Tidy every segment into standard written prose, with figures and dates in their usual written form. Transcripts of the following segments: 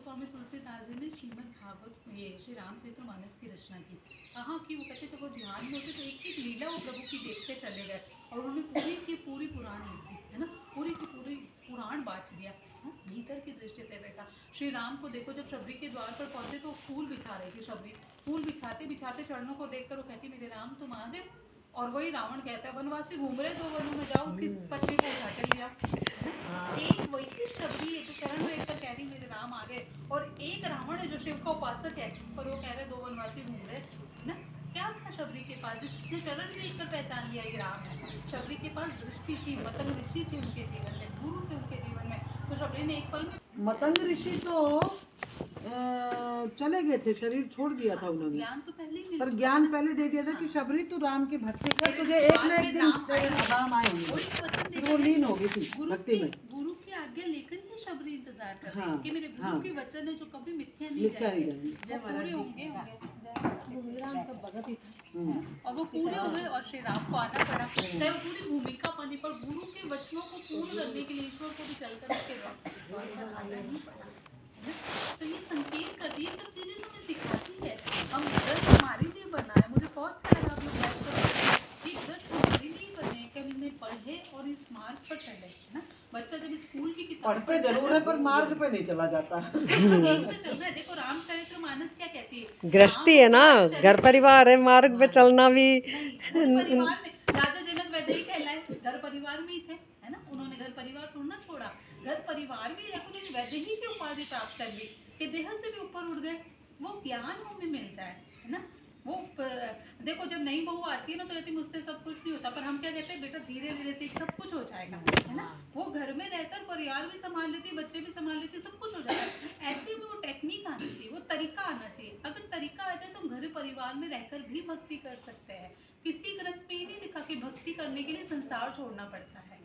गोस्वामी तुलसीदास जी ने श्रीमद् भागवत ये श्री रामचरितमानस की रचना की। कहाँ की वो कहते जब वो ध्यान में होते तो एक एक लीला वो प्रभु की देखते चले गए और उन्होंने पूरी की पूरी पुराण लिख दी है ना, पूरी की पूरी पुराण बांट दिया। भीतर की दृष्टि से बेटा श्री राम को देखो, जब शबरी के द्वार पर पहुंचे तो फूल बिछा रही थी शबरी। फूल बिछाते बिछाते चरणों को देखकर वो कहती मेरे राम तुम आ गए। और वही रावण कहता है वनवासी घूम रहे 2 वनों में, जाओ उसकी पत्नी को उठा के लिया। एक वही शबरी है जो चरण में एक कह रही मेरे राम आ गए, और एक रावण है जो शिव का उपासक है पर वो कह रहे 2 वनवासी घूम रहे ना। क्या था शबरी के पास जिसने चरण देखकर पहचान लिया ये राम है? शबरी के पास दृष्टि थी, मतंग ऋषि थे उनके जीवन में, गुरु थे उनके जीवन में। तो शबरी ने एक पल में मतंग ऋषि तो चले गए थे, शरीर छोड़ दिया था उन्होंने। ज्ञान तो पहले ही पर ज्ञान पहले दे दिया था कि शबरी तू राम के भक्ति कर, तुझे एक न एक दिन राम आएंगे। वो लीन हो गई थी भक्ति में। गुरु की आज्ञा लेकर ही शबरी इंतजार कर रही है हाँ, कि मेरे गुरु हाँ, के वचन है जो कभी मिथ्या नहीं जाएंगे, जब पूरे होंगे और वो पूरे हुए और श्री राम को आना पड़ा। चाहे वो पूरी भूमिका बनी पर गुरु के वचनों को पूर्ण करने के लिए ईश्वर को भी चलकर उसके आना ही पड़ा। तो ये संकेत करती है, सब चीजें हमें सिखाती है। हम ग्रंथ हमारे लिए बना है, मुझे बहुत अच्छा लगा आप लोग बात कर रहे हैं कि ग्रंथ हमारे लिए बने कि हम इन्हें पढ़े और इस मार्ग पर चले ना। बच्चा जब स्कूल की किताब पढ़ते जरूर है पर मार्ग पे नहीं चला जाता। देखो रामचरितमानस क्या कहती है, गृहस्थी है ना, घर परिवार है, मार्ग पे चलना भी। परिवार में राजा जनक वैसे ही कहलाए, घर परिवार में ही थे है ना, उन्होंने घर परिवार थोड़ा छोड़ा, घर परिवार में रह उन्होंने वैसे ही की उपाधि प्राप्त कर ली कि देह से भी ऊपर उठ गए। वो ज्ञान हमें मिल जाए है ना। वो देखो जब नई बहू आती है ना तो कहती मुझसे सब कुछ नहीं होता, पर हम क्या कहते हैं बेटा धीरे धीरे से सब कुछ हो जाएगा है ना। वो घर में रहकर परिवार भी संभाल लेती, बच्चे भी संभाल लेती, सब कुछ हो जाएगा। ऐसे में वो टेक्निक आनी चाहिए, वो तरीका आना चाहिए। अगर तरीका आ जाए तो हम घर परिवार में रहकर भी भक्ति कर सकते हैं। किसी ग्रंथ में ही नहीं लिखा कि भक्ति करने के लिए संसार छोड़ना पड़ता है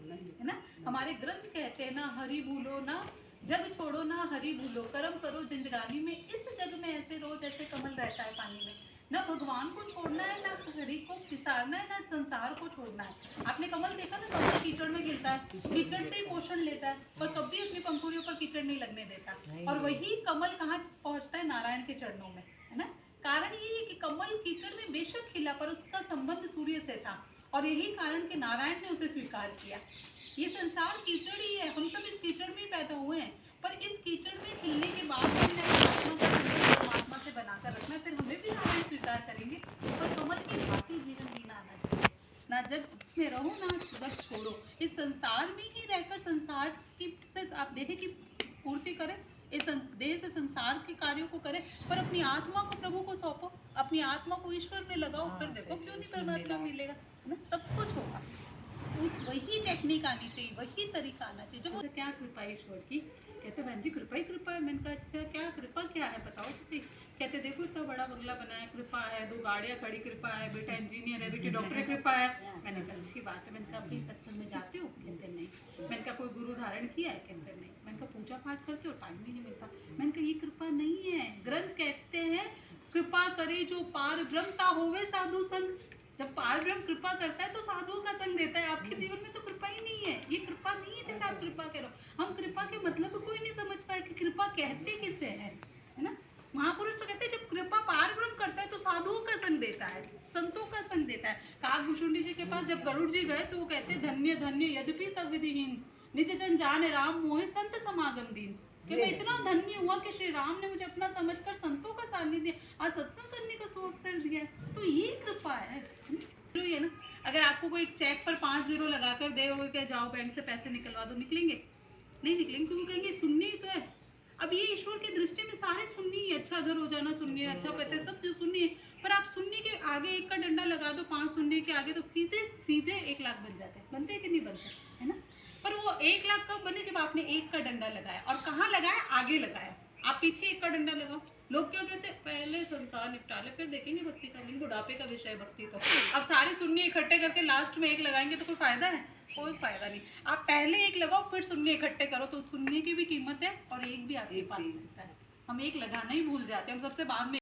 ना। हमारे ग्रंथ कहते हैं ना हरि भूलो ना जग छोड़ो ना हरि भूलो, कर्म करो जिंदगानी में, इस जग में ऐसे रोज ऐसे कमल रहता है पानी में। ना भगवान को छोड़ना है, ना हरि को विसारना है, ना संसार को छोड़ना है। आपने कमल देखा ना, कमल कीचड़ में गिरता है, कीचड़ से ही पोषण लेता है पर कभी अपनी पंखुड़ियों पर कीचड़ नहीं लगने देता। और वही कमल कहाँ पहुंचता है? नारायण के चरणों में है ना। कारण ये है कि कमल कीचड़ में बेशक खिला पर उसका संबंध सूर्य से था, और यही कारण कि नारायण ने उसे स्वीकार किया। ये संसार कीचड़ ही है, हम सब इस कीचड़ में ही पैदा हुए हैं, पर इस कीचड़ में खिलने के बाद परमात्मा से बनाकर रखना, फिर हमें भी नारायण स्वीकार करेंगे। पर कमल की भांति जीवन जीना आना चाहिए, ना जग में रहो ना जग छोड़ो। इस संसार में ही रहकर संसार की से आप देखें कि पूर्ति करें, इस देह से संसार के कार्यों को करें, पर अपनी आत्मा को प्रभु को सौंपो, अपनी आत्मा को ईश्वर में लगाओ, फिर देखो क्यों नहीं परमात्मा मिलेगा ना, सब कुछ होगा। उस वही टेक्निक आनी चाहिए, वही तरीका आना चाहिए। जो वो क्या कृपा ईश्वर की, कहते बहन जी कृपा ही कृपा है। मैंने कहा अच्छा क्या कृपा क्या है बताओ किसी। कहते देखो इतना बड़ा बंगला बना है, कृपा है, 2 गाड़ियाँ खड़ी, कृपा है, बेटा इंजीनियर है, बेटी डॉक्टर है, कृपा है। मैंने कहा अच्छी बात है। मैंने कहा अपनी सत्संग में जाते हो? कहते नहीं। मैंने कहा कोई गुरु धारण किया है? कहते नहीं। मैंने कहा पूजा पाठ करते हो? टाइम ही नहीं मिलता। मैंने कहा ये कृपा नहीं है। ग्रंथ कहते हैं कृपा करे जो पार ब्रह्मता होवे साधु संग। जब पार ब्रह्म कृपा करता है तो साधुओं का संग देता है। आपके जीवन में तो कृपा ही नहीं है, ये कृपा नहीं है जैसे आप कृपा करो। हम कृपा के मतलब कोई नहीं समझ पाए कि कृपा कहते किसे है ना। महापुरुष तो कहते हैं जब कृपा पार ब्रह्म करता है तो साधुओं का संग देता है, संतों का संग देता है। काकभूषुंडी जी के पास जब गरुड़ जी गए तो वो कहते धन्य धन्य यद्यपि सब विधिहीन, निज जन जाने राम मोहे संत समागम दीन। कि मैं इतना धन्य हुआ कि श्री राम ने मुझे अपना समझकर संतों का सानिध्य आज सत्संग करने का अवसर दिया है। तो ये कृपा है ये ना। अगर आपको कोई चेक पर 5 0 लगाकर दे हो क्या जाओ बैंक से पैसे निकलवा दो, निकलेंगे? नहीं निकलेंगे, क्योंकि कहेंगे सुन्नी तो है। अब ये ईश्वर की दृष्टि में सारे सुन्नी, अच्छा घर हो जाना सुन्नी, अच्छा पता सब चीज सुन्नी है। पर आप सुन्नी के आगे 1 का डंडा लगा दो 5 सुन्नी के आगे, तो सीधे सीधे 1 लाख बन जाते हैं। बनते हैं कि नहीं बनते है ना। पर वो 1 लाख कब बने? जब आपने 1 का डंडा लगाया। और कहाँ लगाया? आगे लगाया। आप पीछे 1 का डंडा लगाओ। लोग क्या कहते हैं पहले संसार निपटा ले फिर देखेंगे भक्ति का। लेकिन बुढ़ापे का विषय भक्ति तो अब सारे सुन्नी इकट्ठे करके लास्ट में 1 लगाएंगे तो कोई फायदा है? कोई फायदा नहीं। आप पहले 1 लगाओ फिर सुन्नी इकट्ठे करो, तो सुन्नी की भी कीमत है और 1 भी आपके पास मिलता है। हम 1 लगाना ही भूल जाते हैं, हम सबसे बाद में